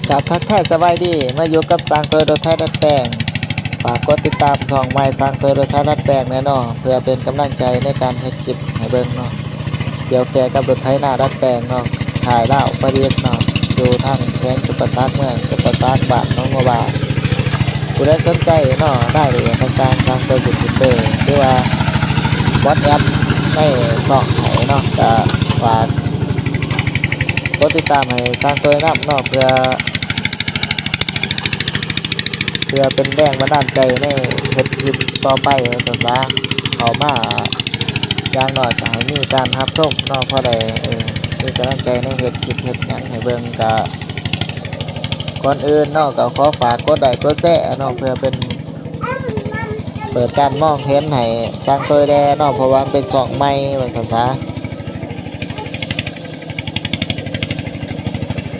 กับทักทายสบายดีมาอยู่กับสร้างตัวโดยไทยดัดแปลงฝากกดติดตามช่องใหม่สร้างตัวโดยไทยดัดแปลงแน่นอนเพื่อเป็นกำลังใจในการเฮ็ดคลิปให้เบิ่งเนาะเกี่ยวแก่กับรถไถนาดัดแปลงเนาะถ่ายเล่าประดิษฐ์เนาะอยู่ทางแขวงจุปสักเมืองจุปสักบ้านน้องบัวบานผู้ใดสนใจเนาะได้เลยทางการสร้างตัวยูทูบเบอร์หรือว่าบอทแอปในช่องไหนเนาะก็ฝากกดติดตามให้สร้างตัวนํเนาะเพื่อเป็นแรงบันดาลใจในเฮ็ดคลิปต่อไปสันซะเอามาอย่างน้อยก็ให้มีการรับชมเนาะพอได้มีกำลังใจในเฮ็ดคลิปเฮ็ดหยังให้เบิ่งก็ก่อนอื่นเนาะก็ขอฝากกดไลค์กดแชร์เนาะเพื่อเป็นเปิดการมองเห็นให้สร้างตัวแดเนาะเพราะว่ามันเป็นช่องใหม่ว่าซั่นซะ